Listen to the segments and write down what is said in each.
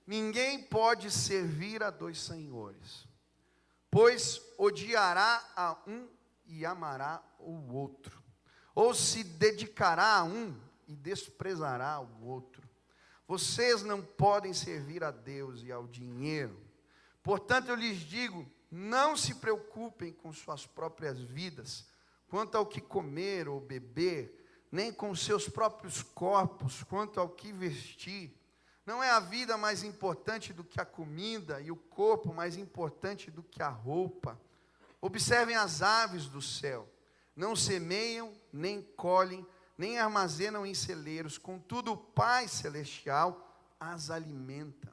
Ninguém pode servir a dois senhores, pois odiará a um e amará o outro, ou se dedicará a um e desprezará o outro. Vocês não podem servir a Deus e ao dinheiro. Portanto, eu lhes digo, não se preocupem com suas próprias vidas, quanto ao que comer ou beber, nem com seus próprios corpos, quanto ao que vestir. Não é a vida mais importante do que a comida, e o corpo mais importante do que a roupa? Observem as aves do céu, não semeiam, nem colhem, nem armazenam em celeiros, contudo o Pai Celestial as alimenta.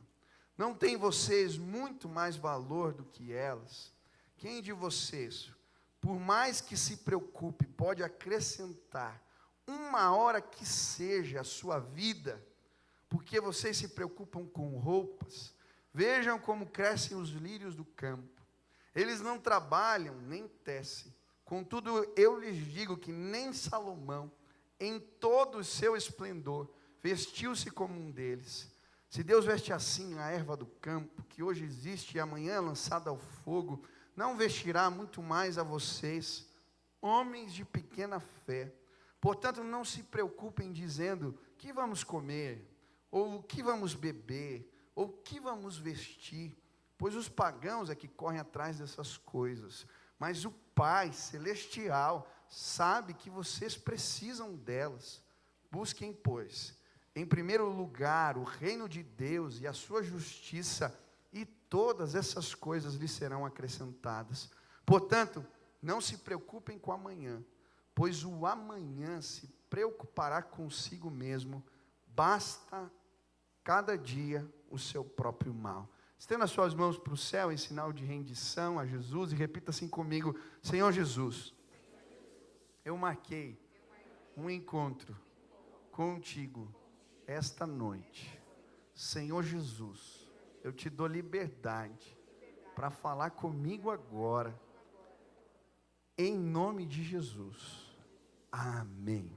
Não tem vocês muito mais valor do que elas? Quem de vocês, por mais que se preocupe, pode acrescentar uma hora que seja a sua vida? Porque vocês se preocupam com roupas? Vejam como crescem os lírios do campo. Eles não trabalham nem tecem. Contudo, eu lhes digo que nem Salomão, em todo o seu esplendor, vestiu-se como um deles. Se Deus veste assim a erva do campo, que hoje existe e amanhã é lançada ao fogo, não vestirá muito mais a vocês, homens de pequena fé. Portanto, não se preocupem dizendo, que vamos comer? Ou o que vamos beber? Ou o que vamos vestir? Pois os pagãos é que correm atrás dessas coisas. Mas o Pai Celestial sabe que vocês precisam delas. Busquem, pois, em primeiro lugar o reino de Deus e a sua justiça, e todas essas coisas lhes serão acrescentadas. Portanto, não se preocupem com amanhã, pois o amanhã se preocupará consigo mesmo. Basta cada dia o seu próprio mal. Estenda as suas mãos para o céu em sinal de rendição a Jesus e repita assim comigo: Senhor Jesus, eu marquei um encontro contigo esta noite. Senhor Jesus, eu te dou liberdade para falar comigo agora, em nome de Jesus. Amém.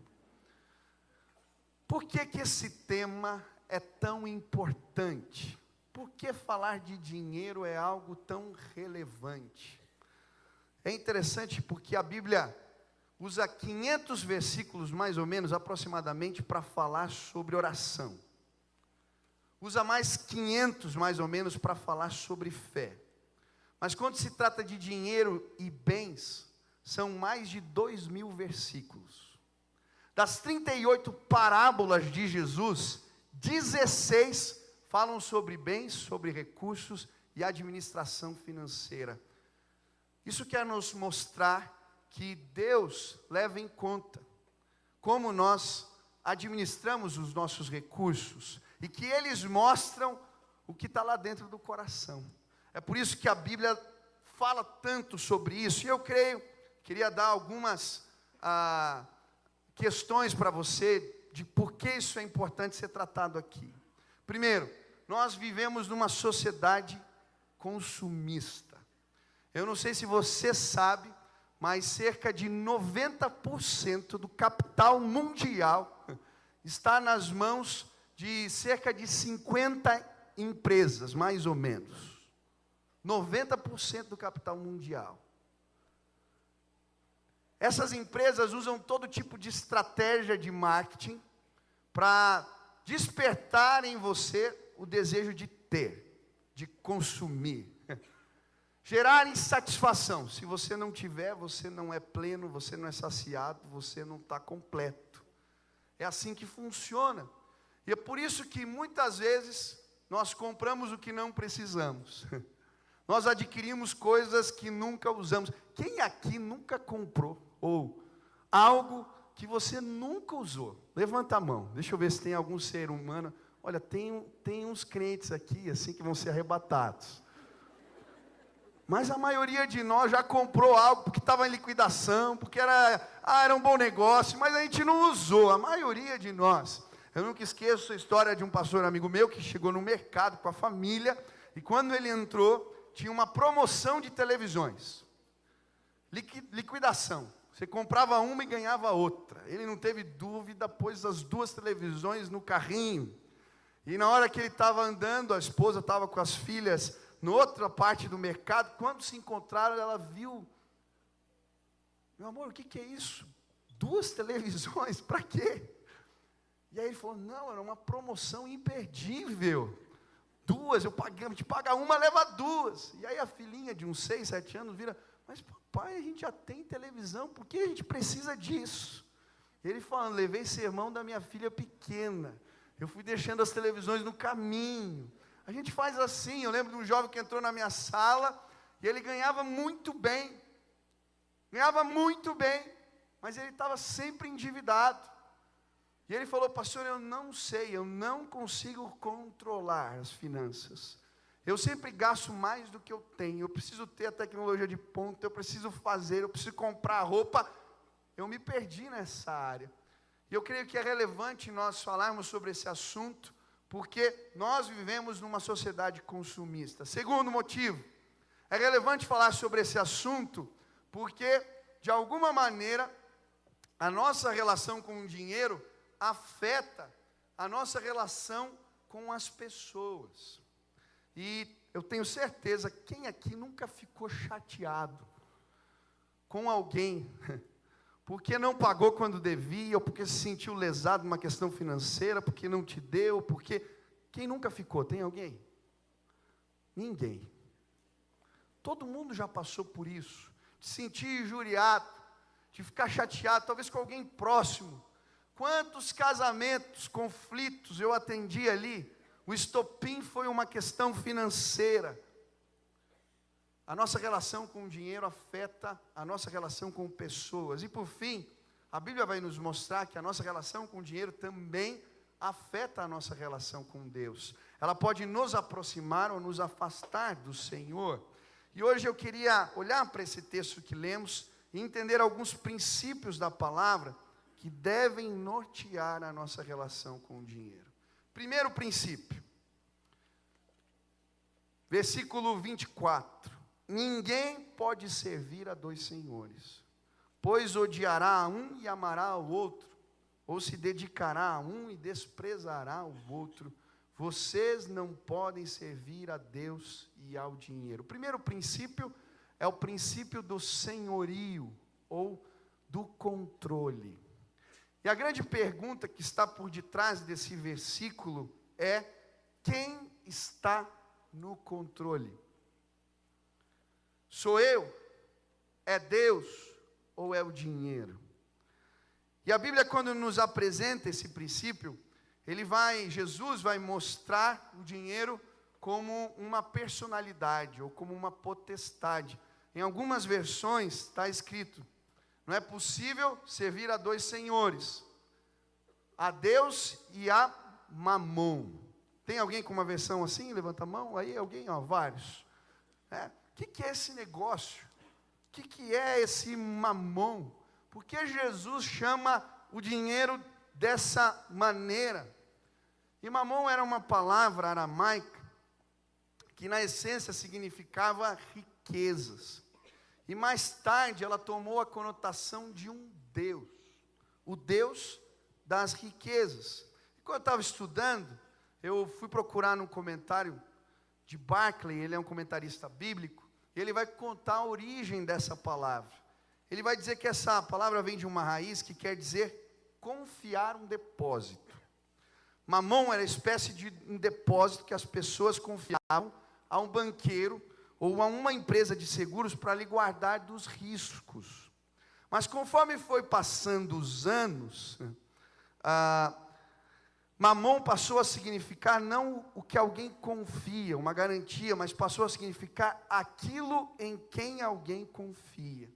Por que esse tema é tão importante? Por que falar de dinheiro é algo tão relevante? É interessante porque a Bíblia usa 500 versículos, mais ou menos, aproximadamente, para falar sobre oração. Usa mais 500, mais ou menos, para falar sobre fé. Mas quando se trata de dinheiro e bens, são mais de 2.000 versículos. Das 38 parábolas de Jesus, 16 falam sobre bens, sobre recursos e administração financeira. Isso quer nos mostrar que Deus leva em conta como nós administramos os nossos recursos, e que eles mostram o que está lá dentro do coração. É por isso que a Bíblia fala tanto sobre isso, e eu queria dar algumas questões para você, de por que isso é importante ser tratado aqui. Primeiro, nós vivemos numa sociedade consumista. Eu não sei se você sabe, mas cerca de 90% do capital mundial está nas mãos de cerca de 50 empresas, mais ou menos. 90% do capital mundial. Essas empresas usam todo tipo de estratégia de marketing para despertar em você o desejo de ter, de consumir. Gerar insatisfação. Se você não tiver, você não é pleno, você não é saciado, você não está completo. É assim que funciona. E é por isso que muitas vezes nós compramos o que não precisamos. Nós adquirimos coisas que nunca usamos. Quem aqui nunca comprou ou algo que você nunca usou? Levanta a mão. Deixa eu ver se tem algum ser humano. Olha, tem uns crentes aqui assim que vão ser arrebatados. Mas a maioria de nós já comprou algo porque estava em liquidação, porque era um bom negócio, mas a gente não usou, a maioria de nós. Eu nunca esqueço a história de um pastor amigo meu que chegou no mercado com a família, e quando ele entrou, tinha uma promoção de televisões. Liquidação. Você comprava uma e ganhava outra. Ele não teve dúvida, pôs as duas televisões no carrinho. E na hora que ele estava andando, a esposa estava com as filhas na outra parte do mercado. Quando se encontraram, ela viu: meu amor, o que é isso? 2 televisões, para quê? E aí ele falou: não, era uma promoção imperdível. 2, a gente paga uma, leva 2. E aí a filhinha de uns 6, 7 anos vira: mas papai, a gente já tem televisão, por que a gente precisa disso? Ele falando: levei sermão da minha filha pequena, eu fui deixando as televisões no caminho. A gente faz assim. Eu lembro de um jovem que entrou na minha sala, e ele ganhava muito bem, mas ele estava sempre endividado. E ele falou: pastor, eu não sei, eu não consigo controlar as finanças. Eu sempre gasto mais do que eu tenho. Eu preciso ter a tecnologia de ponta, eu preciso fazer, eu preciso comprar roupa. Eu me perdi nessa área. E eu creio que é relevante nós falarmos sobre esse assunto, porque nós vivemos numa sociedade consumista. Segundo motivo, é relevante falar sobre esse assunto, porque, de alguma maneira, a nossa relação com o dinheiro afeta a nossa relação com as pessoas. E eu tenho certeza, quem aqui nunca ficou chateado com alguém porque não pagou quando devia, ou porque se sentiu lesado numa questão financeira, porque não te deu, porque... Quem nunca ficou? Tem alguém? Ninguém. Todo mundo já passou por isso, de sentir injuriado, de ficar chateado, talvez com alguém próximo. Quantos casamentos, conflitos eu atendi ali? O estopim foi uma questão financeira. A nossa relação com o dinheiro afeta a nossa relação com pessoas. E por fim, a Bíblia vai nos mostrar que a nossa relação com o dinheiro também afeta a nossa relação com Deus. Ela pode nos aproximar ou nos afastar do Senhor. E hoje eu queria olhar para esse texto que lemos e entender alguns princípios da palavra que devem nortear a nossa relação com o dinheiro. Primeiro princípio, versículo 24. Ninguém pode servir a 2 senhores, pois odiará a um e amará ao outro, ou se dedicará a um e desprezará o outro. Vocês não podem servir a Deus e ao dinheiro. O primeiro princípio é o princípio do senhorio, ou do controle. E a grande pergunta que está por detrás desse versículo é: quem está no controle? Sou eu? É Deus? Ou é o dinheiro? E a Bíblia, quando nos apresenta esse princípio, Jesus vai mostrar o dinheiro como uma personalidade, ou como uma potestade. Em algumas versões está escrito: não é possível servir a 2 senhores, a Deus e a Mamon. Tem alguém com uma versão assim? Levanta a mão. Aí alguém, vários. O que é esse negócio? O que é esse Mamon? Por que Jesus chama o dinheiro dessa maneira? E Mamon era uma palavra aramaica que na essência significava riquezas. E mais tarde ela tomou a conotação de um Deus, o Deus das riquezas. E quando eu estava estudando, eu fui procurar num comentário de Barclay, ele é um comentarista bíblico, e ele vai contar a origem dessa palavra. Ele vai dizer que essa palavra vem de uma raiz que quer dizer confiar um depósito. Mamon era espécie de um depósito que as pessoas confiavam a um banqueiro ou a uma empresa de seguros para lhe guardar dos riscos. Mas conforme foi passando os anos, Mamon passou a significar não o que alguém confia, uma garantia, mas passou a significar aquilo em quem alguém confia.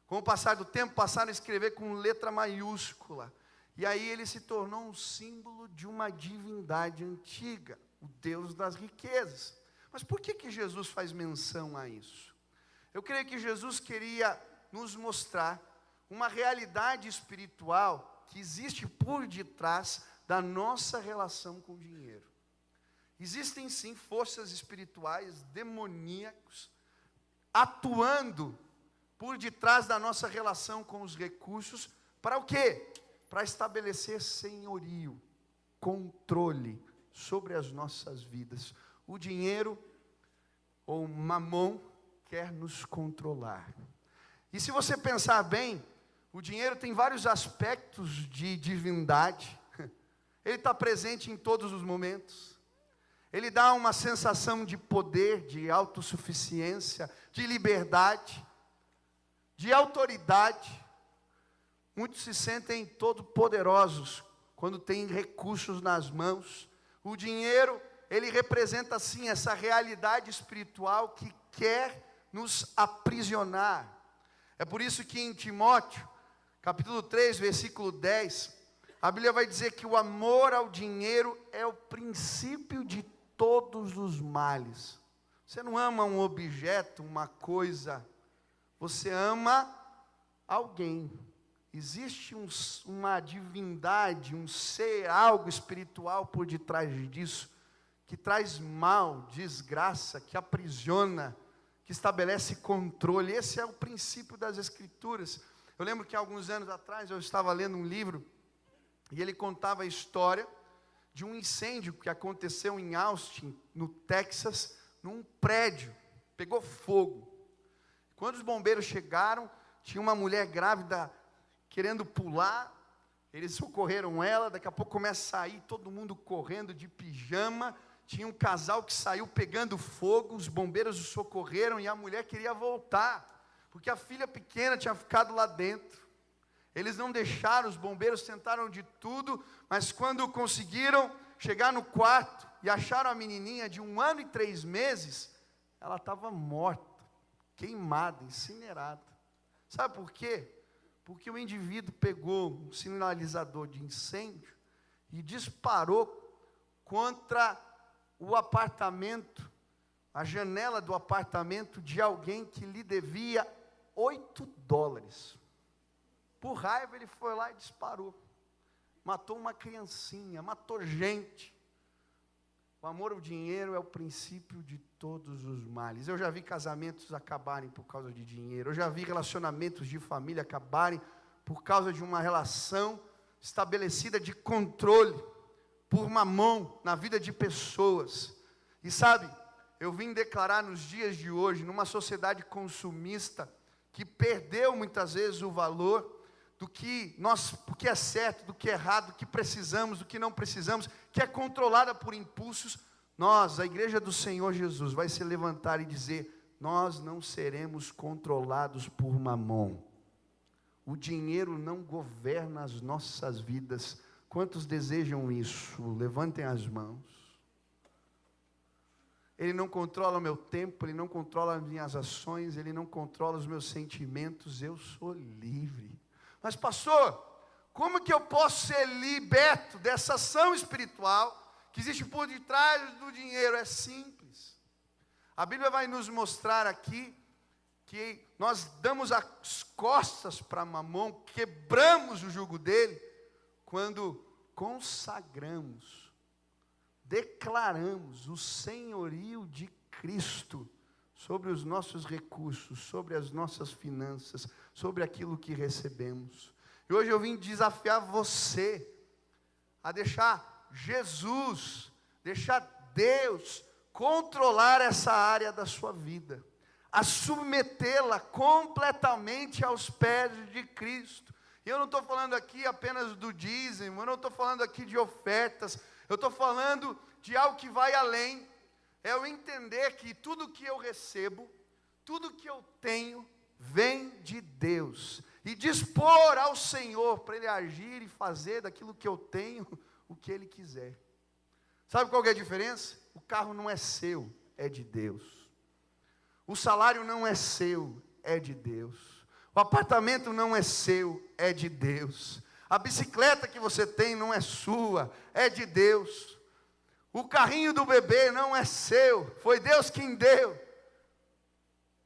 Com o passar do tempo, passaram a escrever com letra maiúscula. E aí ele se tornou um símbolo de uma divindade antiga, o Deus das riquezas. Mas por que Jesus faz menção a isso? Eu creio que Jesus queria nos mostrar uma realidade espiritual que existe por detrás da nossa relação com o dinheiro. Existem sim forças espirituais demoníacas atuando por detrás da nossa relação com os recursos, para o quê? Para estabelecer senhorio, controle sobre as nossas vidas. O dinheiro, ou mamon, quer nos controlar. E se você pensar bem, o dinheiro tem vários aspectos de divindade. Ele está presente em todos os momentos. Ele dá uma sensação de poder, de autossuficiência, de liberdade, de autoridade. Muitos se sentem todo poderosos quando têm recursos nas mãos. O dinheiro, ele representa sim essa realidade espiritual que quer nos aprisionar. É por isso que em Timóteo, capítulo 3, versículo 10, a Bíblia vai dizer que o amor ao dinheiro é o princípio de todos os males. Você não ama um objeto, uma coisa, você ama alguém. Existe uma divindade, um ser, algo espiritual por detrás disso, que traz mal, desgraça, que aprisiona, que estabelece controle. Esse é o princípio das Escrituras. Eu lembro que alguns anos atrás eu estava lendo um livro, e ele contava a história de um incêndio que aconteceu em Austin, no Texas, num prédio, pegou fogo. Quando os bombeiros chegaram, tinha uma mulher grávida querendo pular, eles socorreram ela, daqui a pouco começa a sair todo mundo correndo de pijama, tinha um casal que saiu pegando fogo, os bombeiros o socorreram e a mulher queria voltar, porque a filha pequena tinha ficado lá dentro. Eles não deixaram, os bombeiros tentaram de tudo, mas quando conseguiram chegar no quarto e acharam a menininha de 1 ano e 3 meses, ela estava morta, queimada, incinerada. Sabe por quê? Porque o indivíduo pegou um sinalizador de incêndio e disparou contra o apartamento, a janela do apartamento de alguém que lhe devia $8. Por raiva ele foi lá e disparou. Matou uma criancinha, matou gente. O amor ao dinheiro é o princípio de todos os males. Eu já vi casamentos acabarem por causa de dinheiro. Eu já vi relacionamentos de família acabarem por causa de uma relação estabelecida de controle por mamão na vida de pessoas. E sabe, eu vim declarar nos dias de hoje, numa sociedade consumista que perdeu muitas vezes o valor do que é certo, do que é errado, do que precisamos, do que não precisamos, que é controlada por impulsos, nós, a igreja do Senhor Jesus, vai se levantar e dizer, nós não seremos controlados por mamon. O dinheiro não governa as nossas vidas. Quantos desejam isso? Levantem as mãos. Ele não controla o meu tempo, ele não controla as minhas ações, ele não controla os meus sentimentos, eu sou livre. Mas pastor, como que eu posso ser liberto dessa ação espiritual que existe por detrás do dinheiro? É simples. A Bíblia vai nos mostrar aqui que nós damos as costas para mamon, quebramos o jugo dele, quando consagramos, declaramos o senhorio de Cristo sobre os nossos recursos, sobre as nossas finanças, sobre aquilo que recebemos. E hoje eu vim desafiar você a deixar Jesus, deixar Deus controlar essa área da sua vida, a submetê-la completamente aos pés de Cristo. E eu não estou falando aqui apenas do dízimo, eu não estou falando aqui de ofertas, eu estou falando de algo que vai além. É eu entender que tudo que eu recebo, tudo que eu tenho, vem de Deus. E dispor ao Senhor para Ele agir e fazer daquilo que eu tenho, o que Ele quiser. Sabe qual que é a diferença? O carro não é seu, é de Deus. O salário não é seu, é de Deus. O apartamento não é seu, é de Deus. A bicicleta que você tem não é sua, é de Deus. O carrinho do bebê não é seu, foi Deus quem deu.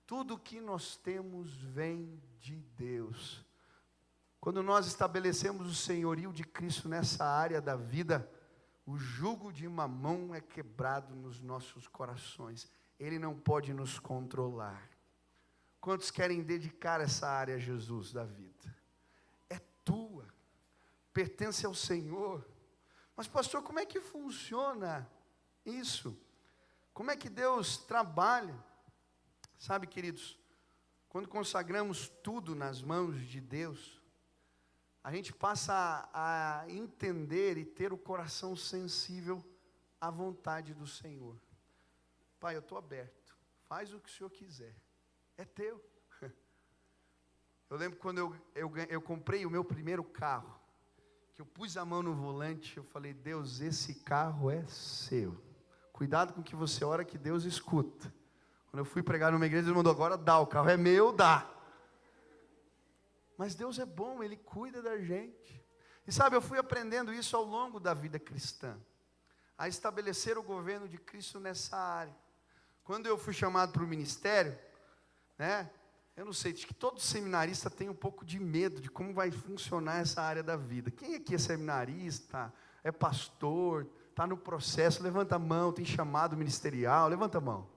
Tudo que nós temos vem de Deus. Quando nós estabelecemos o senhorio de Cristo nessa área da vida, o jugo de mamão é quebrado nos nossos corações. Ele não pode nos controlar. Quantos querem dedicar essa área a Jesus da vida? É tua, pertence ao Senhor. Mas pastor, como é que funciona isso? Como é que Deus trabalha? Sabe, queridos, quando consagramos tudo nas mãos de Deus, a gente passa a entender e ter o coração sensível à vontade do Senhor. Pai, eu estou aberto, faz o que o Senhor quiser, é teu. Eu lembro quando eu comprei o meu primeiro carro, que eu pus a mão no volante, eu falei, Deus, esse carro é seu. Cuidado com o que você ora, que Deus escuta. Quando eu fui pregar numa igreja, Ele mandou, agora dá, o carro é meu, dá. Mas Deus é bom, Ele cuida da gente. E sabe, eu fui aprendendo isso ao longo da vida cristã, a estabelecer o governo de Cristo nessa área. Quando eu fui chamado para o ministério, né, eu não sei, acho que todo seminarista tem um pouco de medo de como vai funcionar essa área da vida. Quem aqui é seminarista, é pastor, está no processo, levanta a mão, tem chamado ministerial, levanta a mão.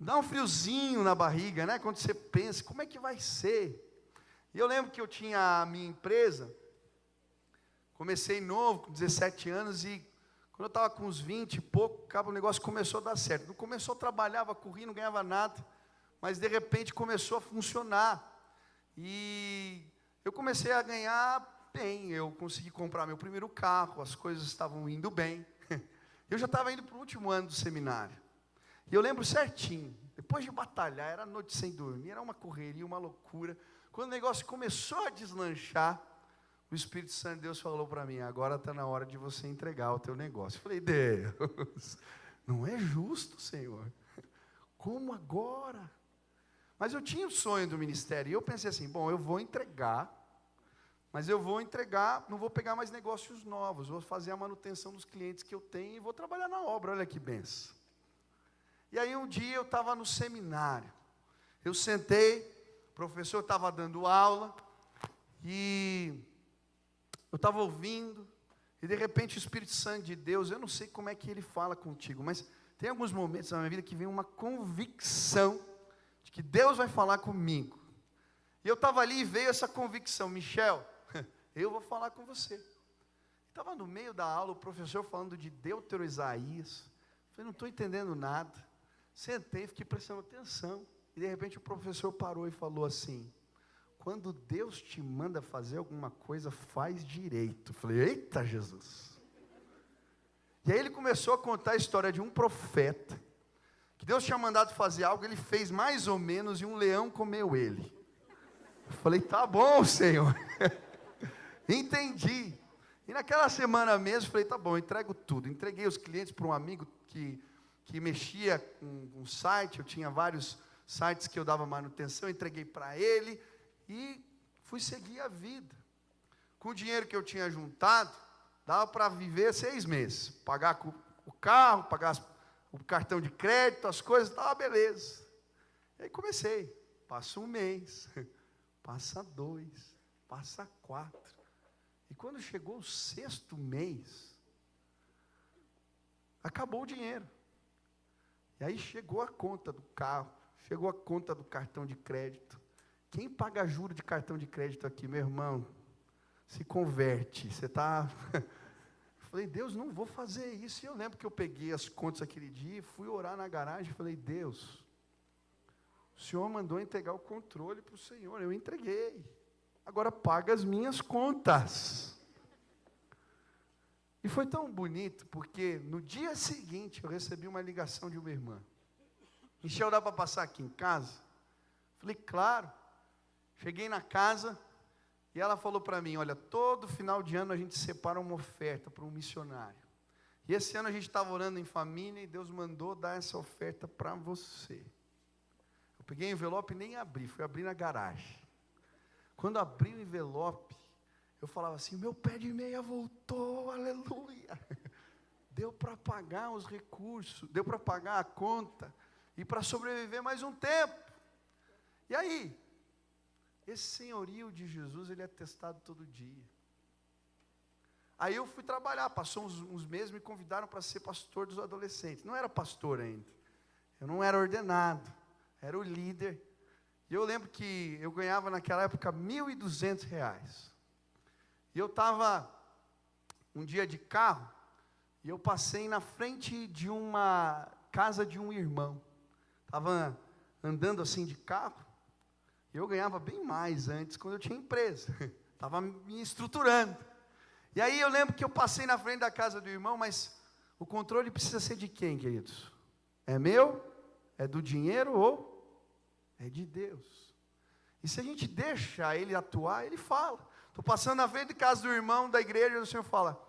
Dá um friozinho na barriga, né? Quando você pensa, como é que vai ser? E eu lembro que eu tinha a minha empresa, comecei novo, com 17 anos, e quando eu estava com uns 20 e pouco, o negócio começou a dar certo. Não começou, trabalhava, corria, não ganhava nada, mas de repente começou a funcionar. E eu comecei a ganhar bem, eu consegui comprar meu primeiro carro, as coisas estavam indo bem. Eu já estava indo para o último ano do seminário. E eu lembro certinho, depois de batalhar, era noite sem dormir, era uma correria, uma loucura. Quando o negócio começou a deslanchar, o Espírito Santo de Deus falou para mim, agora está na hora de você entregar o teu negócio. Eu falei, Deus, não é justo, Senhor. Como agora? Mas eu tinha o sonho do ministério, e eu pensei assim, bom, eu vou entregar, mas eu vou entregar, não vou pegar mais negócios novos, vou fazer a manutenção dos clientes que eu tenho e vou trabalhar na obra, olha que benção. E aí um dia eu estava no seminário, eu sentei, o professor estava dando aula, e eu estava ouvindo, e de repente o Espírito Santo de Deus, eu não sei como é que ele fala contigo, mas tem alguns momentos na minha vida que vem uma convicção, de que Deus vai falar comigo. E eu estava ali e veio essa convicção, Michel, eu vou falar com você. Estava no meio da aula, o professor falando de Deutero Isaías, eu falei, não estou entendendo nada. Sentei, fiquei prestando atenção, e de repente o professor parou e falou assim, quando Deus te manda fazer alguma coisa, faz direito. Eu falei, eita Jesus. E aí ele começou a contar a história de um profeta, que Deus tinha mandado fazer algo, ele fez mais ou menos, e um leão comeu ele. Eu falei, tá bom, Senhor. Entendi. E naquela semana mesmo, falei, tá bom, entrego tudo. Entreguei os clientes para um amigo que mexia com um site, eu tinha vários sites que eu dava manutenção, entreguei para ele, e fui seguir a vida. Com o dinheiro que eu tinha juntado, dava para viver 6 meses. Pagar o carro, pagar o cartão de crédito, as coisas, estava beleza. E aí comecei. Passa 1 mês, passa 2, passa 4. E quando chegou o 6º mês, acabou o dinheiro. E aí chegou a conta do carro, chegou a conta do cartão de crédito. Quem paga juro de cartão de crédito aqui, meu irmão, se converte. Você está... Falei, Deus, não vou fazer isso. E eu lembro que eu peguei as contas aquele dia, fui orar na garagem e falei, Deus, o Senhor mandou entregar o controle para o Senhor, eu entreguei. Agora paga as minhas contas. E foi tão bonito, porque no dia seguinte eu recebi uma ligação de uma irmã. Michel, dá para passar aqui em casa? Falei, claro. Cheguei na casa e ela falou para mim, olha, todo final de ano a gente separa uma oferta para um missionário. E esse ano a gente estava orando em família e Deus mandou dar essa oferta para você. Eu peguei o envelope e nem abri, fui abrir na garagem. Quando abri o envelope, eu falava assim, meu pé de meia voltou, aleluia. Deu para pagar os recursos, deu para pagar a conta e para sobreviver mais um tempo. E aí, esse senhorio de Jesus, ele é testado todo dia. Aí eu fui trabalhar, passou uns meses, me convidaram para ser pastor dos adolescentes. Não era pastor ainda, eu não era ordenado, era o líder. E eu lembro que eu ganhava naquela época R$ 1.200. E eu estava um dia de carro, e eu passei na frente de uma casa de um irmão. Estava andando assim de carro, e eu ganhava bem mais antes, quando eu tinha empresa. Estava me estruturando. E aí eu lembro que eu passei na frente da casa do irmão, mas o controle precisa ser de quem, queridos? É meu? É do dinheiro ou é de Deus? E se a gente deixa ele atuar, ele fala. Estou passando na frente da casa do irmão, da igreja, e o Senhor fala,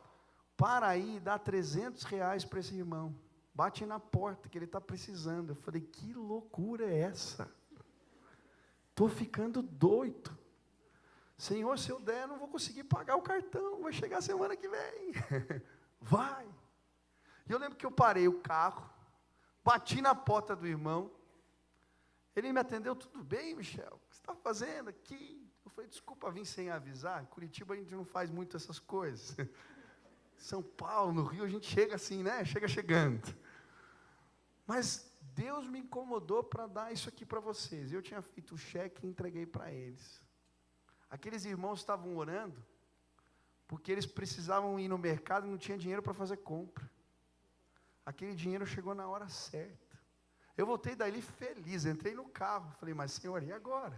para aí, dá R$300 para esse irmão. Bate na porta, que ele está precisando. Eu falei, que loucura é essa? Estou ficando doido. Senhor, se eu der, eu não vou conseguir pagar o cartão. Vai chegar semana que vem. Vai. E eu lembro que eu parei o carro, bati na porta do irmão. Ele me atendeu, tudo bem, Michel? O que você está fazendo aqui? Eu falei, desculpa, vim sem avisar. Em Curitiba a gente não faz muito essas coisas. São Paulo, no Rio, a gente chega assim, né? Chega chegando. Mas Deus me incomodou para dar isso aqui para vocês. Eu tinha feito o cheque e entreguei para eles. Aqueles irmãos estavam orando, porque eles precisavam ir no mercado e não tinha dinheiro para fazer compra. Aquele dinheiro chegou na hora certa. Eu voltei dali feliz, entrei no carro. Falei, mas Senhor, e agora?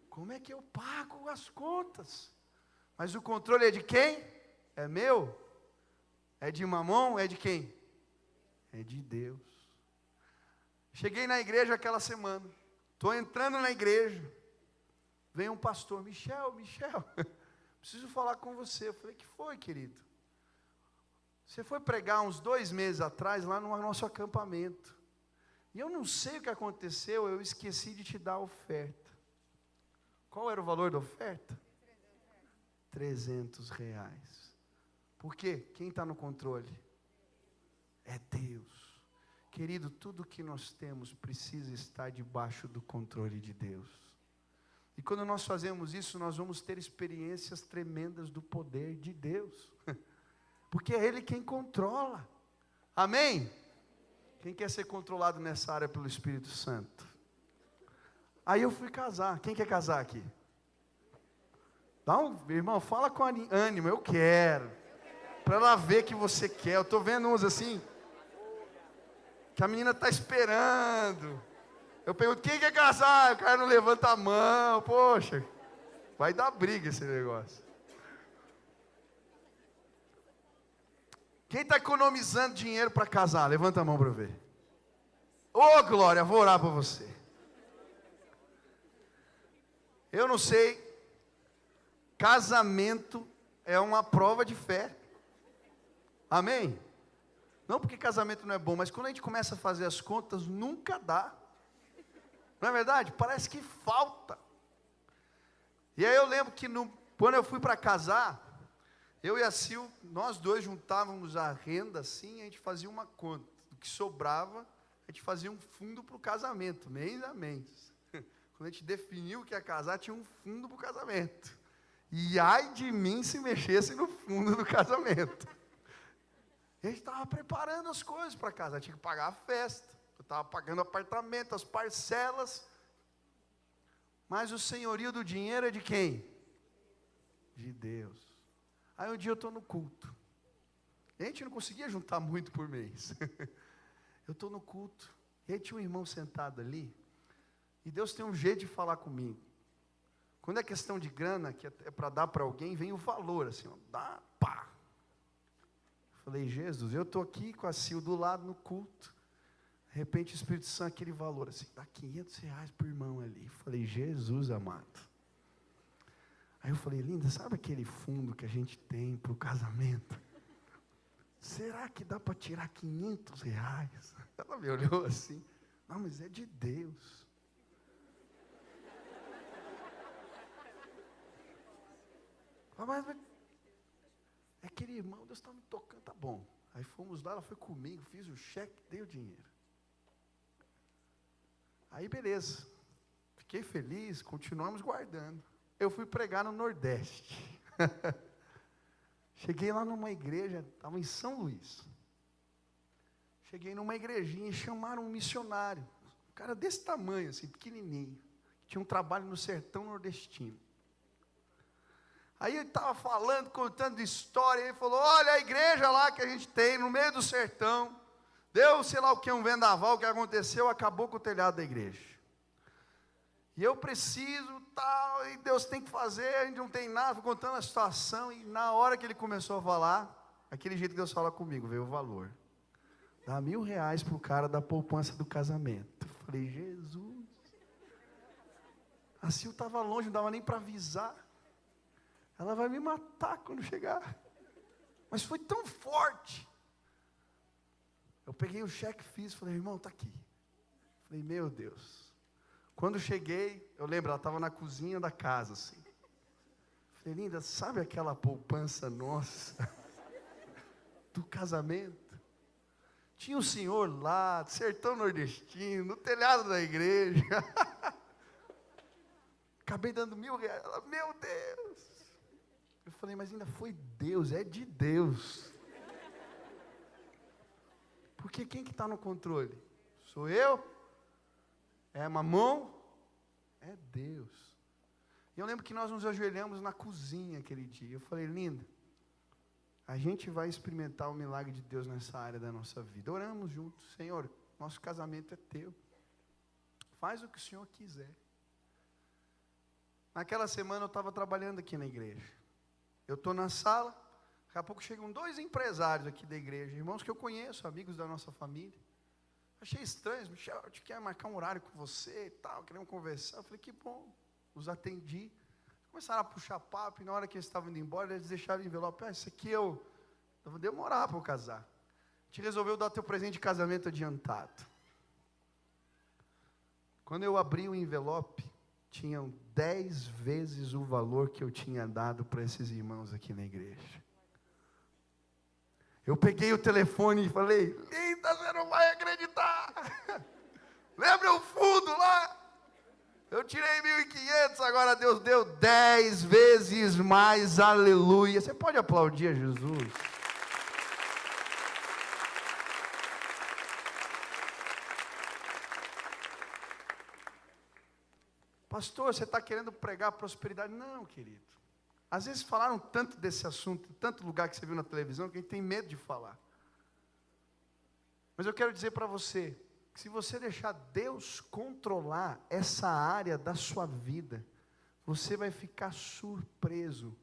Como é que eu pago as contas? Mas o controle é de quem? É meu? É de Mamon? É de quem? É de Deus. Cheguei na igreja aquela semana. Estou entrando na igreja. Vem um pastor, Michel, preciso falar com você. Eu falei, que foi, querido? Você foi pregar uns 2 meses atrás, lá no nosso acampamento. E eu não sei o que aconteceu, eu esqueci de te dar a oferta. Qual era o valor da oferta? R$300. Por quê? Quem está no controle? É Deus. Querido, tudo que nós temos precisa estar debaixo do controle de Deus. E quando nós fazemos isso, nós vamos ter experiências tremendas do poder de Deus. Porque é Ele quem controla. Amém? Quem quer ser controlado nessa área pelo Espírito Santo? Aí eu fui casar. Quem quer casar aqui? Irmão, fala com ânimo, eu quero. Para ela ver que você quer. Eu estou vendo uns assim, que a menina está esperando. Eu pergunto, quem quer casar? O cara não levanta a mão. Poxa, vai dar briga esse negócio. Quem está economizando dinheiro para casar? Levanta a mão para eu ver. Ô, Glória, vou orar por você. Eu não sei. Casamento é uma prova de fé. Amém? Não porque casamento não é bom, mas quando a gente começa a fazer as contas, nunca dá. Não é verdade? Parece que falta. E aí eu lembro que quando eu fui para casar, eu e a Sil, nós dois juntávamos a renda assim, a gente fazia uma conta. Do que sobrava, a gente fazia um fundo para o casamento, mês a mês. Quando a gente definiu que ia casar, tinha um fundo para o casamento. E ai de mim se mexesse no fundo do casamento. A gente estava preparando as coisas para casar, tinha que pagar a festa. Eu estava pagando apartamento, as parcelas. Mas o senhorio do dinheiro é de quem? De Deus. Aí um dia eu estou no culto. A gente não conseguia juntar muito por mês. Eu estou no culto. E aí tinha um irmão sentado ali. E Deus tem um jeito de falar comigo. Quando é questão de grana, que é para dar para alguém, vem o valor, assim, ó, dá, pá. Falei, Jesus, eu estou aqui com a Sil do lado no culto. De repente o Espírito Santo, aquele valor, assim, dá R$500 para o irmão ali. Falei, Jesus amado. Aí eu falei, linda, sabe aquele fundo que a gente tem para o casamento? Será que dá para tirar R$500? Ela me olhou assim, não, mas é de Deus. Mas é aquele irmão, Deus está me tocando, tá bom. Aí fomos lá, ela foi comigo, fiz o cheque, dei o dinheiro. Aí beleza, fiquei feliz, continuamos guardando. Eu fui pregar no Nordeste. Cheguei lá numa igreja, estava em São Luís. Cheguei numa igrejinha e chamaram um missionário. Um cara desse tamanho, assim, pequenininho. Tinha um trabalho no sertão nordestino. Aí ele estava falando, contando história, e ele falou, olha a igreja lá que a gente tem, no meio do sertão, deu sei lá o que, um vendaval, o que aconteceu, acabou com o telhado da igreja. E eu preciso, tal, e Deus tem que fazer, a gente não tem nada, fui contando a situação, e na hora que ele começou a falar, aquele jeito que Deus fala comigo, veio o valor. Dá R$1.000 para o cara da poupança do casamento. Eu falei, Jesus. A Sil estava longe, não dava nem para avisar. Ela vai me matar quando chegar. Mas foi tão forte. Eu peguei o cheque, fiz, falei, irmão, está aqui. Falei, meu Deus. Quando cheguei, eu lembro, ela estava na cozinha da casa, assim. Falei, linda, sabe aquela poupança nossa? Do casamento? Tinha um senhor lá, sertão nordestino, no telhado da igreja. Acabei dando R$1.000. Ela, meu Deus. Eu falei, mas ainda foi Deus, é de Deus. Porque quem que está no controle? Sou eu? É mamão? É Deus. E eu lembro que nós nos ajoelhamos na cozinha aquele dia. Eu falei, linda, a gente vai experimentar o milagre de Deus nessa área da nossa vida. Oramos juntos, Senhor, nosso casamento é teu. Faz o que o Senhor quiser. Naquela semana eu estava trabalhando aqui na igreja. Eu estou na sala, daqui a pouco chegam 2 empresários aqui da igreja, irmãos que eu conheço, amigos da nossa família. Achei estranho, Michel, eu te quero marcar um horário com você e tal, queremos conversar. Eu falei, que bom, os atendi. Começaram a puxar papo, e na hora que eles estavam indo embora, eles deixaram o envelope. Isso aqui eu vou demorar para eu casar. A gente resolveu dar teu presente de casamento adiantado. Quando eu abri o envelope, tinham 10 vezes o valor que eu tinha dado para esses irmãos aqui na igreja. Eu peguei o telefone e falei, linda, você não vai acreditar. Lembra o fundo lá? Eu tirei 1.500, agora Deus deu 10 vezes mais, aleluia. Você pode aplaudir a Jesus? Pastor, você está querendo pregar prosperidade? Não, querido. Às vezes falaram tanto desse assunto, em tanto lugar que você viu na televisão, que a gente tem medo de falar. Mas eu quero dizer para você, que se você deixar Deus controlar essa área da sua vida, você vai ficar surpreso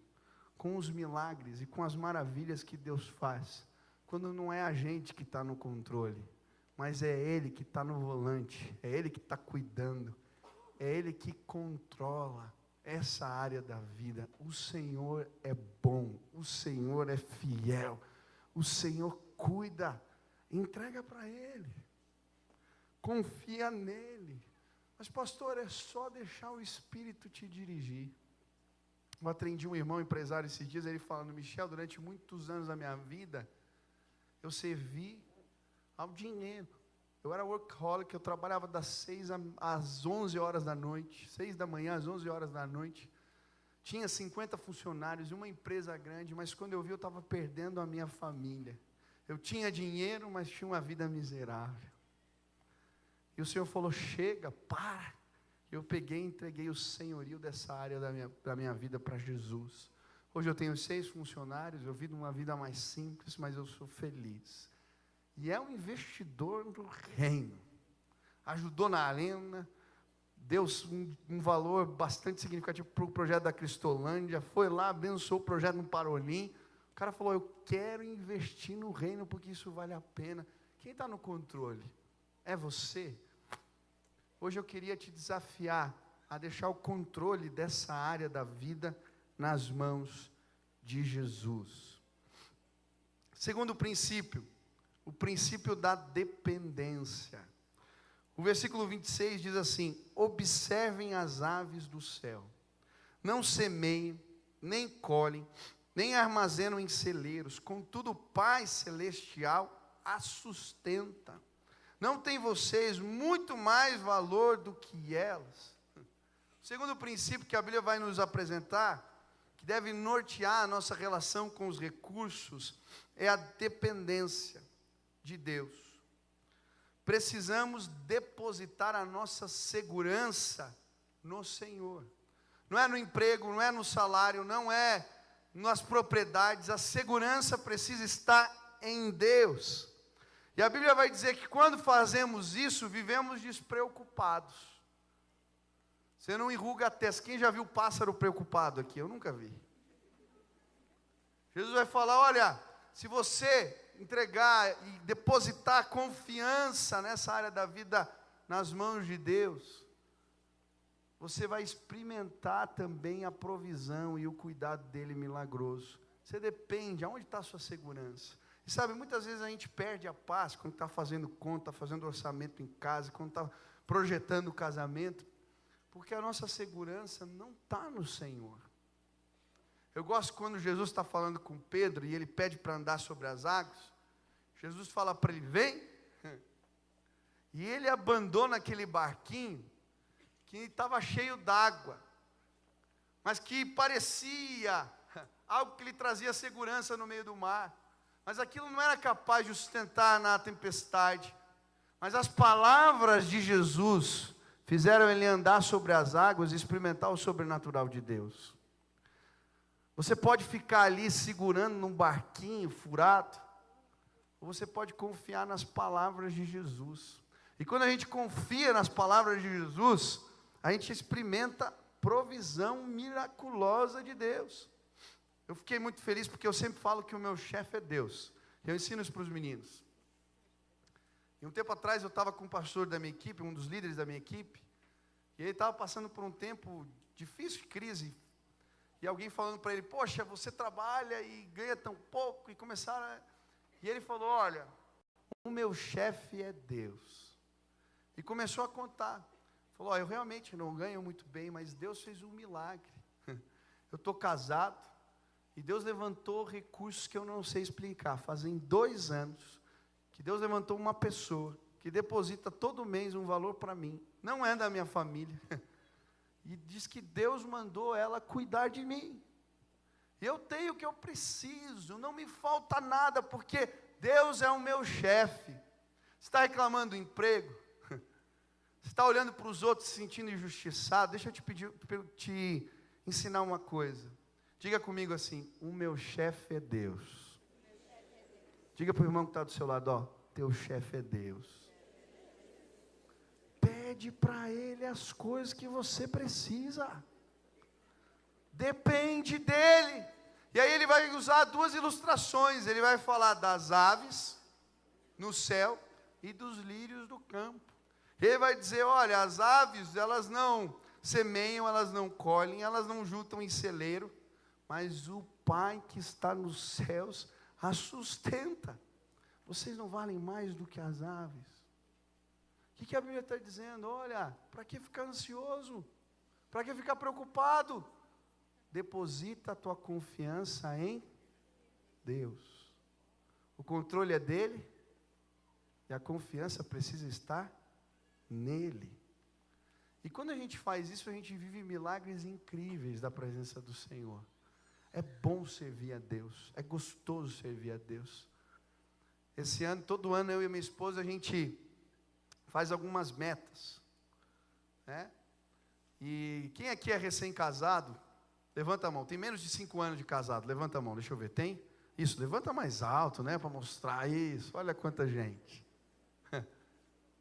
com os milagres e com as maravilhas que Deus faz, quando não é a gente que está no controle, mas é Ele que está no volante, é Ele que está cuidando, é Ele que controla essa área da vida. O Senhor é bom, o Senhor é fiel, o Senhor cuida, entrega para Ele, confia nele. Mas pastor, é só deixar o Espírito te dirigir. Eu atendi um irmão empresário esses dias, ele falando, Michel, durante muitos anos da minha vida, eu servi ao dinheiro. Eu era workaholic, eu trabalhava das 6 às 11 horas da noite, 6 da manhã às 11 horas da noite. Tinha 50 funcionários, uma empresa grande, mas quando eu vi, eu estava perdendo a minha família. Eu tinha dinheiro, mas tinha uma vida miserável. E o Senhor falou, chega, para. Eu peguei e entreguei o senhorio dessa área da minha vida para Jesus. Hoje eu tenho 6 funcionários, eu vivo uma vida mais simples, mas eu sou feliz. E é um investidor do reino. Ajudou na arena, deu um valor bastante significativo para o projeto da Cristolândia, foi lá, abençoou o projeto no Parolim. O cara falou, eu quero investir no reino, porque isso vale a pena. Quem está no controle? É você? Hoje eu queria te desafiar a deixar o controle dessa área da vida nas mãos de Jesus. Segundo princípio, o princípio da dependência. O versículo 26 diz assim, observem as aves do céu, não semeiam, nem colhem, nem armazenam em celeiros, contudo o Pai Celestial as sustenta. Não tem vocês muito mais valor do que elas? O segundo princípio que a Bíblia vai nos apresentar, que deve nortear a nossa relação com os recursos, é a dependência de Deus. Precisamos depositar a nossa segurança no Senhor. não é no emprego, não é no salário, não é nas propriedades. A segurança precisa estar em Deus. E a Bíblia vai dizer que quando fazemos isso, vivemos despreocupados. Você não enruga a testa. Quem já viu pássaro preocupado aqui? Eu nunca vi. Jesus vai falar, olha, se você entregar e depositar confiança nessa área da vida nas mãos de Deus, você vai experimentar também a provisão e o cuidado dele milagroso. Você depende, aonde está a sua segurança? E sabe, muitas vezes a gente perde a paz quando está fazendo conta, fazendo orçamento em casa, quando está projetando o casamento, porque a nossa segurança não está no Senhor. Eu gosto quando Jesus está falando com Pedro e ele pede para andar sobre as águas. Jesus fala para ele, vem, e ele abandona aquele barquinho que estava cheio d'água, mas que parecia algo que lhe trazia segurança no meio do mar, mas aquilo não era capaz de sustentar na tempestade. Mas as palavras de Jesus fizeram ele andar sobre as águas e experimentar o sobrenatural de Deus. Você pode ficar ali segurando num barquinho furado, ou você pode confiar nas palavras de Jesus. E quando a gente confia nas palavras de Jesus, a gente experimenta provisão miraculosa de Deus. Eu fiquei muito feliz porque eu sempre falo que o meu chefe é Deus. Eu ensino isso para os meninos. E um tempo atrás eu estava com um pastor da minha equipe, um dos líderes da minha equipe, e ele estava passando por um tempo difícil de crise. E alguém falando para ele, poxa, você trabalha e ganha tão pouco, e começaram a... E ele falou, olha, o meu chefe é Deus. E começou a contar. Falou, eu realmente não ganho muito bem, mas Deus fez um milagre. Eu estou casado, e Deus levantou recursos que eu não sei explicar. Fazem 2 anos, que Deus levantou uma pessoa, que deposita todo mês um valor para mim. Não é da minha família. E diz que Deus mandou ela cuidar de mim. Eu tenho o que eu preciso, não me falta nada, porque Deus é o meu chefe. Você está reclamando do emprego? Você está olhando para os outros se sentindo injustiçado? Deixa eu te ensinar uma coisa. Diga comigo assim, o meu chefe é Deus. Diga para o irmão que está do seu lado, ó, teu chefe é Deus. Pede para Ele as coisas que você precisa. Depende dEle. E aí ele vai usar 2 ilustrações. Ele vai falar das aves no céu e dos lírios do campo. Ele vai dizer, olha, as aves, elas não semeiam, elas não colhem, elas não juntam em celeiro, mas o Pai que está nos céus as sustenta. Vocês não valem mais do que as aves. O que a Bíblia está dizendo? Olha, para que ficar ansioso? Para que ficar preocupado? Deposita a tua confiança em Deus. O controle é dele, e a confiança precisa estar nele. E quando a gente faz isso, a gente vive milagres incríveis da presença do Senhor. É bom servir a Deus, é gostoso servir a Deus. Esse ano, todo ano, eu e minha esposa, a gente faz algumas metas, né? E quem aqui é recém-casado, levanta a mão. Tem menos de 5 anos de casado, levanta a mão, deixa eu ver, tem? Isso, levanta mais alto, né, para mostrar isso, olha quanta gente.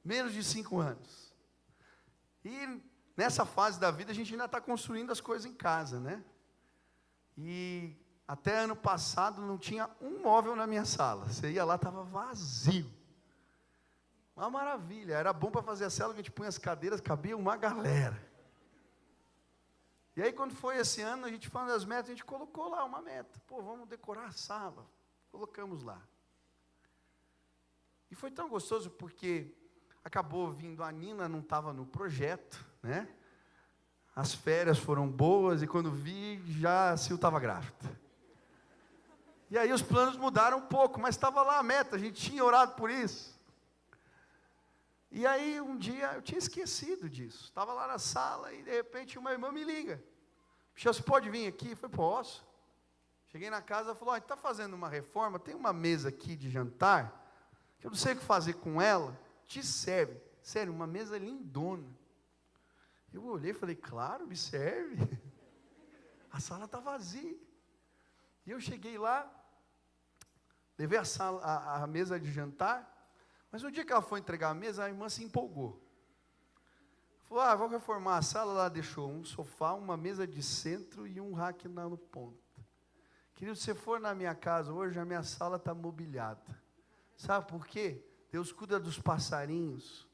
Menos de 5 anos. E nessa fase da vida, a gente ainda está construindo as coisas em casa, né? E até ano passado não tinha um móvel na minha sala. Você ia lá, estava vazio. Uma maravilha, era bom para fazer a célula, a gente punha as cadeiras, cabia uma galera. E aí quando foi esse ano, a gente falando das metas, a gente colocou lá uma meta. Pô, vamos decorar a sala. Colocamos lá. E foi tão gostoso porque acabou vindo a Nina, não estava no projeto, né? As férias foram boas e quando vi, já a Sil estava grávida. E aí os planos mudaram um pouco, mas estava lá a meta, a gente tinha orado por isso. E aí um dia, eu tinha esquecido disso, estava lá na sala e de repente uma irmã me liga. Michel, você pode vir aqui? Eu falei, posso. Cheguei na casa, ela falou, a gente está fazendo uma reforma, tem uma mesa aqui de jantar, que eu não sei o que fazer com ela, te serve. Sério, uma mesa lindona. Eu olhei e falei, claro, me serve. a sala está vazia. E eu cheguei lá, levei a mesa de jantar, mas no dia que ela foi entregar a mesa, a irmã se empolgou. Falou, vou reformar a sala. Ela deixou um sofá, uma mesa de centro e um rack no ponto. Querido, se você for na minha casa hoje, a minha sala está mobiliada. Sabe por quê? Deus cuida dos passarinhos,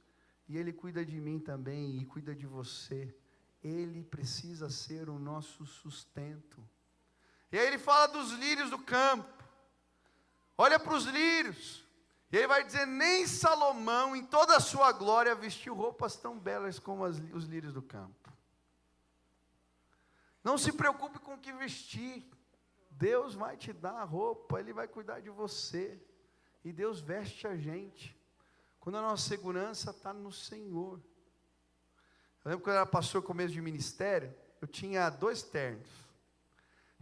e Ele cuida de mim também, e cuida de você. Ele precisa ser o nosso sustento. E aí Ele fala dos lírios do campo. Olha para os lírios. E Ele vai dizer, nem Salomão, em toda a sua glória, vestiu roupas tão belas como os lírios do campo. Não se preocupe com o que vestir. Deus vai te dar a roupa, Ele vai cuidar de você. E Deus veste a gente. Quando a nossa segurança está no Senhor. Eu lembro quando eu era pastor começo de ministério, eu tinha 2 ternos.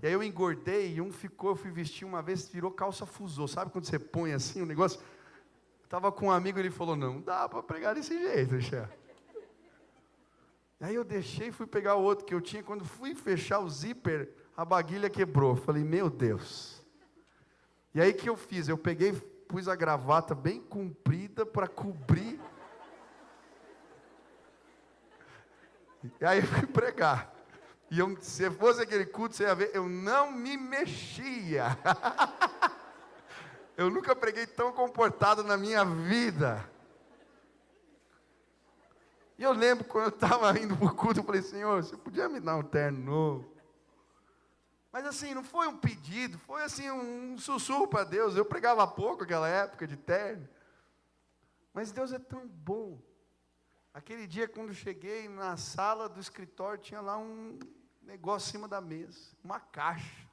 E aí eu engordei e um ficou, eu fui vestir uma vez, virou calça fusô. Sabe quando você põe assim o negócio? Eu estava com um amigo, ele falou, não dá para pregar desse jeito, chefe. Aí eu deixei e fui pegar o outro que eu tinha. Quando fui fechar o zíper, a baguilha quebrou. Falei, meu Deus. E aí que eu fiz? Eu peguei, pus a gravata bem comprida para cobrir. E aí eu fui pregar. E se fosse aquele culto, você ia ver, eu não me mexia. Eu nunca preguei tão comportado na minha vida. E eu lembro quando eu estava indo para o culto, eu falei, Senhor, você podia me dar um terno novo? Mas assim, não foi um pedido, foi assim um sussurro para Deus. Eu pregava pouco naquela época de terno. Mas Deus é tão bom. Aquele dia quando eu cheguei na sala do escritório, tinha lá um negócio em cima da mesa, uma caixa.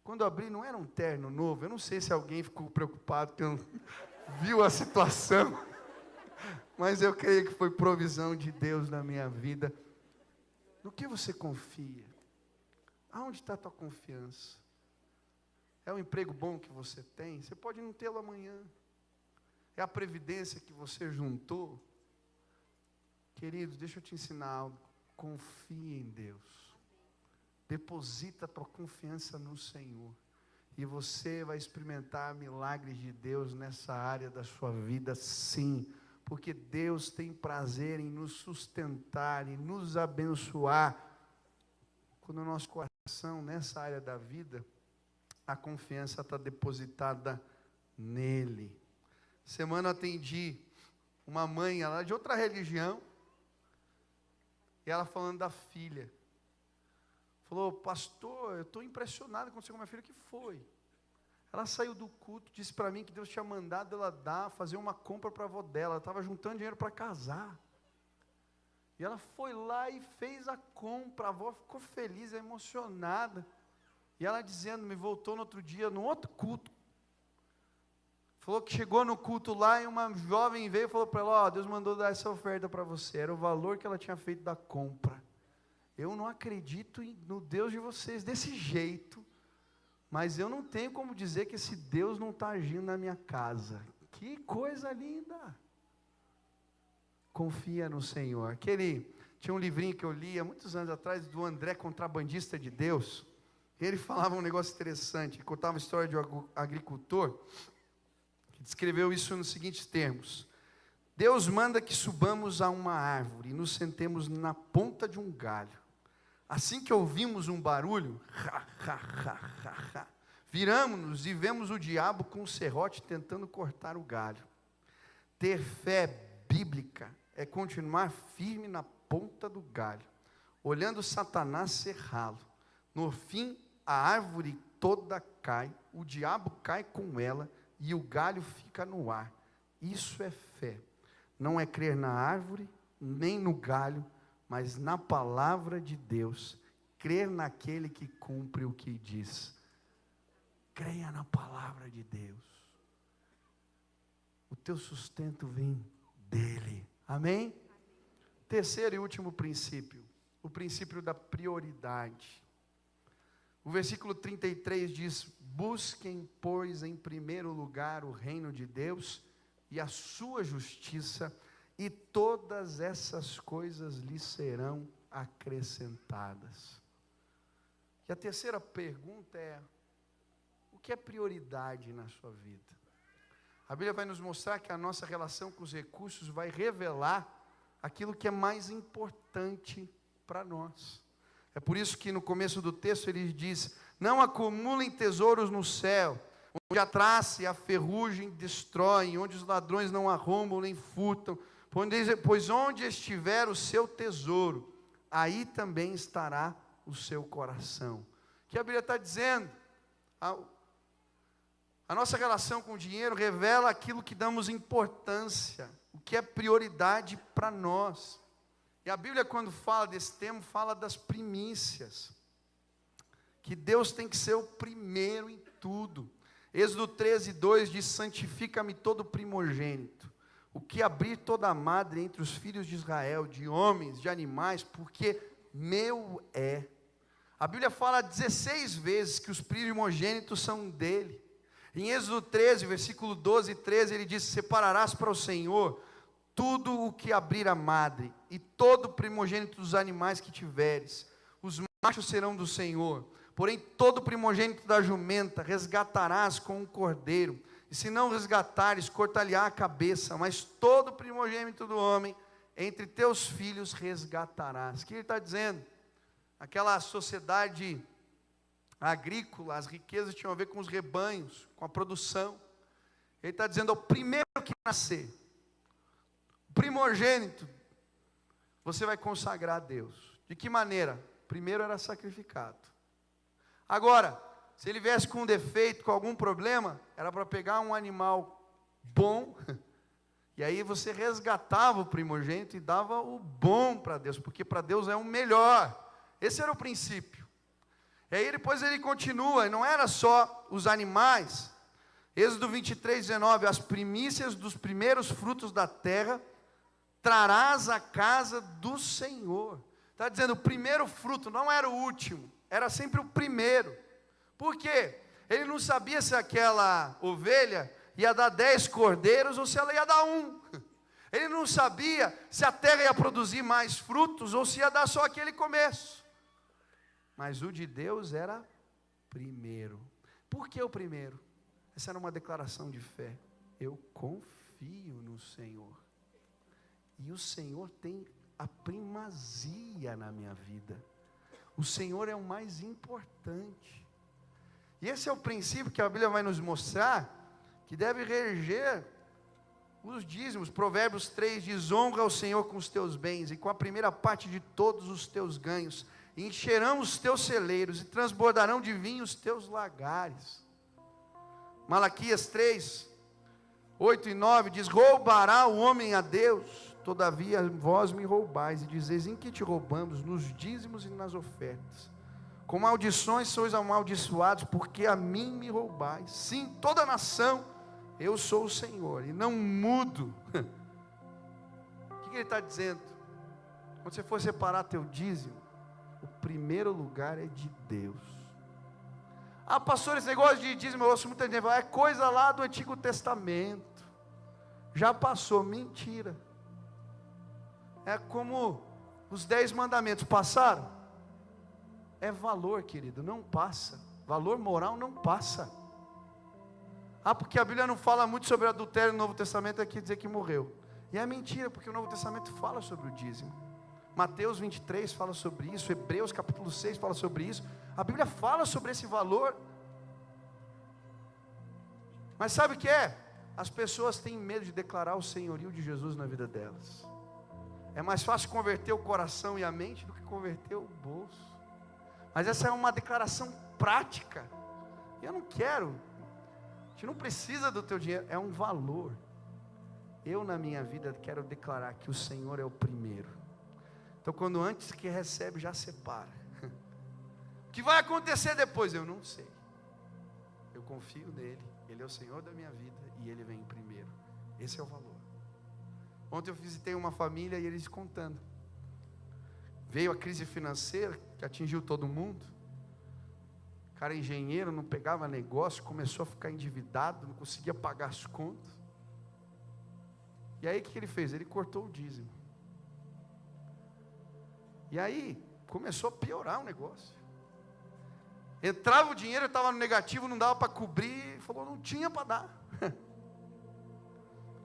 Quando eu abri, não era um terno novo. Eu não sei se alguém ficou preocupado, que não viu a situação. Mas eu creio que foi provisão de Deus na minha vida. No que você confia? Aonde está a tua confiança? É o emprego bom que você tem? Você pode não tê-lo amanhã. É a previdência que você juntou? Queridos, deixa eu te ensinar algo. Confie em Deus. Deposita a tua confiança no Senhor. E você vai experimentar milagres de Deus nessa área da sua vida, sim. Porque Deus tem prazer em nos sustentar e nos abençoar. Quando o nosso coração, nessa área da vida, a confiança está depositada nele. Semana eu atendi uma mãe, ela é de outra religião, e ela falando da filha. Falou, pastor, eu estou impressionado com você com a minha filha. Que foi? Ela saiu do culto, disse para mim que Deus tinha mandado ela fazer uma compra para a avó dela. Ela estava juntando dinheiro para casar. E ela foi lá e fez a compra. A avó ficou feliz, emocionada. E ela dizendo, me voltou no outro dia, no outro culto. Falou que chegou no culto lá e uma jovem veio e falou para ela, Deus mandou dar essa oferta para você. Era o valor que ela tinha feito da compra. Eu não acredito no Deus de vocês desse jeito. Mas eu não tenho como dizer que esse Deus não está agindo na minha casa. Que coisa linda! Confia no Senhor. Tinha um livrinho que eu li há muitos anos atrás, do André, Contrabandista de Deus. Ele falava um negócio interessante, ele contava a história de um agricultor, que descreveu isso nos seguintes termos. Deus manda que subamos a uma árvore e nos sentemos na ponta de um galho. Assim que ouvimos um barulho, viramos-nos e vemos o diabo com o serrote tentando cortar o galho. Ter fé bíblica é continuar firme na ponta do galho, olhando Satanás serrá-lo. No fim, a árvore toda cai, o diabo cai com ela e o galho fica no ar. Isso é fé. Não é crer na árvore, nem no galho, mas na palavra de Deus, crer naquele que cumpre o que diz. Creia na palavra de Deus. O teu sustento vem dele. Amém? Terceiro e último princípio, o princípio da prioridade. O versículo 33 diz, busquem, pois, em primeiro lugar o reino de Deus e a sua justiça, e todas essas coisas lhe serão acrescentadas. E a terceira pergunta é: o que é prioridade na sua vida? A Bíblia vai nos mostrar que a nossa relação com os recursos vai revelar aquilo que é mais importante para nós. É por isso que no começo do texto ele diz: não acumulem tesouros no céu, onde a traça e a ferrugem destroem, onde os ladrões não arrombam nem furtam, pois onde estiver o seu tesouro, aí também estará o seu coração. O que a Bíblia está dizendo? A nossa relação com o dinheiro revela aquilo que damos importância, o que é prioridade para nós. E a Bíblia, quando fala desse tema, fala das primícias, que Deus tem que ser o primeiro em tudo. Êxodo 13:2 diz: santifica-me todo primogênito, o que abrir toda madre entre os filhos de Israel, de homens, de animais, porque meu é. A Bíblia fala 16 vezes que os primogênitos são dele. Em Êxodo 13, versículo 12 e 13, ele diz: separarás para o Senhor tudo o que abrir a madre, e todo primogênito dos animais que tiveres. Os machos serão do Senhor, porém todo primogênito da jumenta resgatarás com um cordeiro, e se não resgatares, cortar-lhe-á a cabeça, mas todo primogênito do homem, entre teus filhos resgatarás. O que ele está dizendo? Aquela sociedade agrícola, as riquezas tinham a ver com os rebanhos, com a produção. Ele está dizendo: o primeiro que nascer, o primogênito, você vai consagrar a Deus. De que maneira? Primeiro era sacrificado. Agora, se ele viesse com um defeito, com algum problema, era para pegar um animal bom, e aí você resgatava o primogênito e dava o bom para Deus, porque para Deus é o melhor. Esse era o princípio. E aí depois ele continua, não era só os animais. Êxodo 23:19, as primícias dos primeiros frutos da terra trarás à casa do Senhor. Está dizendo, o primeiro fruto não era o último, era sempre o primeiro. Por quê? Ele não sabia se aquela ovelha ia dar 10 cordeiros ou se ela ia dar um. Ele não sabia se a terra ia produzir mais frutos ou se ia dar só aquele começo. Mas o de Deus era primeiro. Por que o primeiro? Essa era uma declaração de fé. Eu confio no Senhor. E o Senhor tem a primazia na minha vida. O Senhor é o mais importante. E esse é o princípio que a Bíblia vai nos mostrar, que deve reger os dízimos. Provérbios 3 diz: honra ao Senhor com os teus bens e com a primeira parte de todos os teus ganhos. Encherão os teus celeiros e transbordarão de vinho os teus lagares. Malaquias 3, 8 e 9 diz: roubará o homem a Deus, todavia vós me roubais, e dizeis: em que te roubamos? Nos dízimos e nas ofertas. Com maldições sois amaldiçoados, porque a mim me roubais. Sim, toda nação, eu sou o Senhor, e não mudo. O que ele está dizendo? Quando você for separar teu dízimo, o primeiro lugar é de Deus. Ah, pastor, esse negócio de dízimo, eu ouço muita gente falar, é coisa lá do Antigo Testamento, já passou. Mentira. É como os 10 mandamentos passaram. É valor, querido, não passa. Valor moral não passa. Ah, porque a Bíblia não fala muito sobre adultério no Novo Testamento, é que dizer que morreu. E é mentira, porque o Novo Testamento fala sobre o dízimo. Mateus 23 fala sobre isso, Hebreus capítulo 6 fala sobre isso. A Bíblia fala sobre esse valor. Mas sabe o que é? As pessoas têm medo de declarar o senhorio de Jesus na vida delas. É mais fácil converter o coração e a mente do que converter o bolso. Mas essa é uma declaração prática. Eu não quero. A gente não precisa do teu dinheiro, é um valor. Eu na minha vida quero declarar que o Senhor é o primeiro. Então quando antes que recebe já separa. O que vai acontecer depois? Eu não sei. Eu confio nele, ele é o Senhor da minha vida e ele vem em primeiro. Esse é o valor. Ontem eu visitei uma família e eles contando. Veio a crise financeira que atingiu todo mundo. O cara engenheiro, não pegava negócio, começou a ficar endividado, não conseguia pagar as contas. E aí o que ele fez? Ele cortou o dízimo. E aí começou a piorar o negócio. Entrava o dinheiro, estava no negativo, não dava para cobrir. Ele falou, não tinha para dar.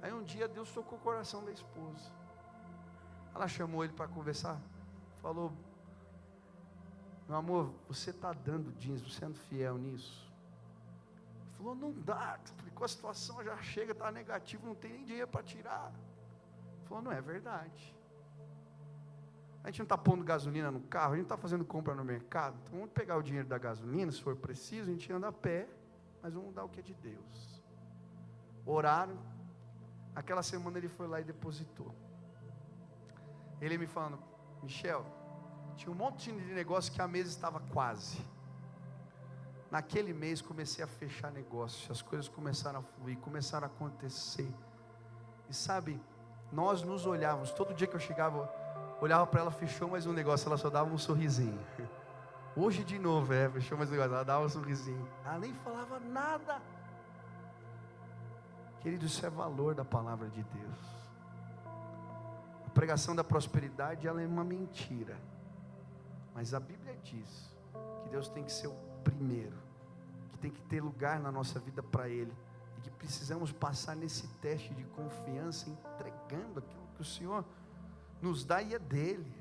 Aí um dia Deus tocou o coração da esposa. Ela chamou ele para conversar. Falou, meu amor, você está dando dízimo, sendo fiel nisso? Ele falou, não dá. Explicou a situação, já chega, está negativo, não tem nem dinheiro para tirar. Ele falou, não é verdade. A gente não está pondo gasolina no carro, a gente está fazendo compra no mercado. Então vamos pegar o dinheiro da gasolina, se for preciso, a gente anda a pé, mas vamos dar o que é de Deus. Oraram. Aquela semana ele foi lá e depositou. Ele me falando, Michel, tinha um monte de negócio que a mesa estava quase. Naquele mês comecei a fechar negócios, as coisas começaram a fluir, começaram a acontecer. E sabe, nós nos olhávamos, todo dia que eu chegava, olhava para ela, fechou mais um negócio, ela só dava um sorrisinho. Hoje de novo, fechou mais um negócio, ela dava um sorrisinho. Ela nem falava nada. Querido, isso é valor da palavra de Deus. A pregação da prosperidade, ela é uma mentira. Mas a Bíblia diz que Deus tem que ser o primeiro, que tem que ter lugar na nossa vida para Ele, e que precisamos passar nesse teste de confiança, entregando aquilo que o Senhor nos dá e é dele.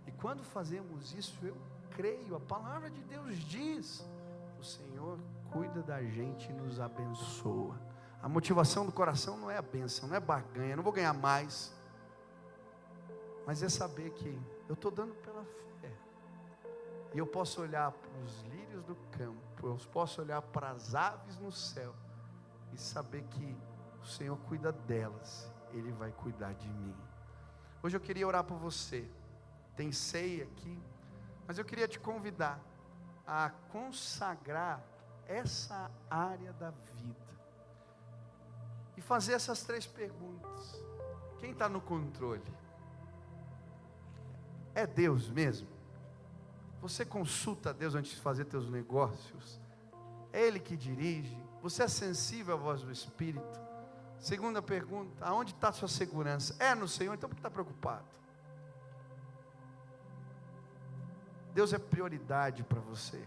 E quando fazemos isso, eu creio, a palavra de Deus diz, o Senhor cuida da gente e nos abençoa. A motivação do coração não é a bênção, não é barganha, não vou ganhar mais, mas é saber que eu estou dando pela fé, e eu posso olhar para os lírios do campo, eu posso olhar para as aves no céu, e saber que o Senhor cuida delas, Ele vai cuidar de mim. Hoje eu queria orar por você, tem ceia aqui, mas eu queria te convidar a consagrar essa área da vida, e fazer essas 3 perguntas. Quem está no controle? É Deus mesmo? Você consulta a Deus antes de fazer teus negócios? É Ele que dirige? Você é sensível à voz do Espírito? Segunda pergunta, aonde está a sua segurança? É no Senhor, então por que está preocupado? Deus é prioridade para você.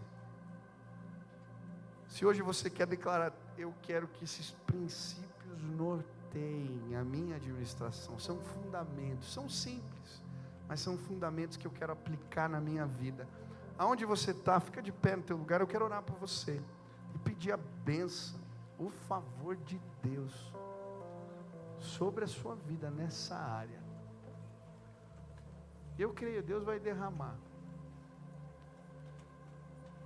Se hoje você quer declarar, eu quero que esses princípios norteiem a minha administração, são fundamentos, são simples, mas são fundamentos que eu quero aplicar na minha vida. Aonde você está, fica de pé no teu lugar, eu quero orar por você, e pedir a bênção, o favor de Deus, sobre a sua vida, nessa área. Eu creio, Deus vai derramar.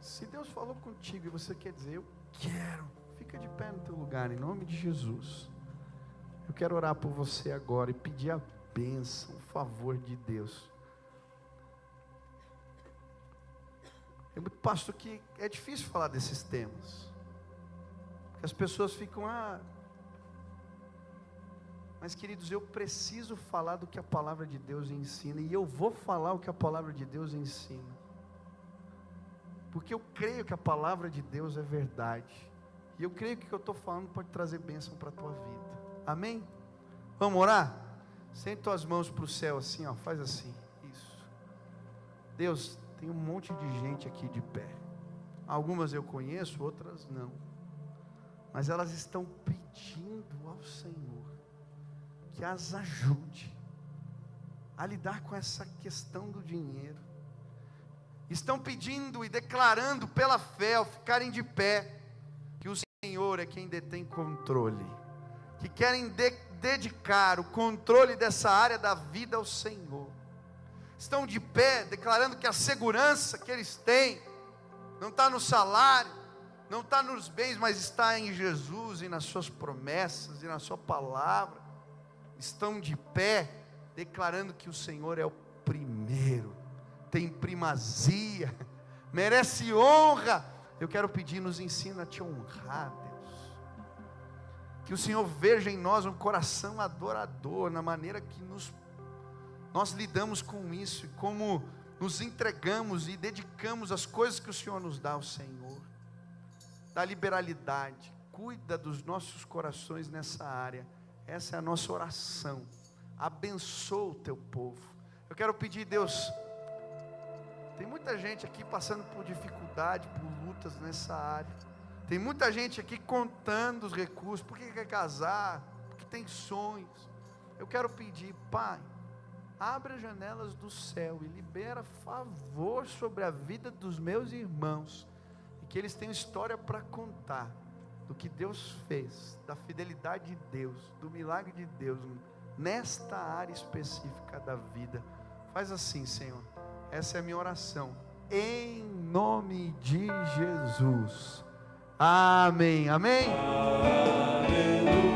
Se Deus falou contigo e você quer dizer, eu quero, fica de pé no teu lugar, em nome de Jesus. Eu quero orar por você agora e pedir a bênção, o favor de Deus. Pastor, que é difícil falar desses temas, porque as pessoas ficam, mas queridos, eu preciso falar do que a palavra de Deus ensina, e eu vou falar o que a palavra de Deus ensina, porque eu creio que a palavra de Deus é verdade, e eu creio que o que eu estou falando pode trazer bênção para a tua vida, amém? Vamos orar? Sente tuas mãos para o céu assim, faz assim, isso. Deus, tem um monte de gente aqui de pé, algumas eu conheço, outras não, mas elas estão pedindo ao Senhor, que as ajude a lidar com essa questão do dinheiro, estão pedindo e declarando pela fé, ao ficarem de pé, que o Senhor é quem detém controle, que querem dedicar o controle dessa área da vida ao Senhor, estão de pé, declarando que a segurança que eles têm, não está no salário, não está nos bens, mas está em Jesus, e nas suas promessas, e na sua palavra, estão de pé, declarando que o Senhor é o primeiro, tem primazia, merece honra. Eu quero pedir, nos ensina a te honrar, Deus, que o Senhor veja em nós um coração adorador, na maneira que nós lidamos com isso, e como nos entregamos e dedicamos as coisas que o Senhor nos dá ao Senhor. Dá liberalidade, cuida dos nossos corações nessa área, essa é a nossa oração, abençoa o teu povo. Eu quero pedir, Deus, Tem muita gente aqui passando por dificuldade, por lutas nessa área. Tem muita gente aqui contando os recursos, porque quer casar, porque tem sonhos. Eu quero pedir, Pai, abre as janelas do céu e libera favor sobre a vida dos meus irmãos, e que eles tenham história para contar, do que Deus fez, da fidelidade de Deus, do milagre de Deus, nesta área específica da vida. Faz assim, Senhor, essa é a minha oração, em nome de Jesus, amém, amém. Aleluia.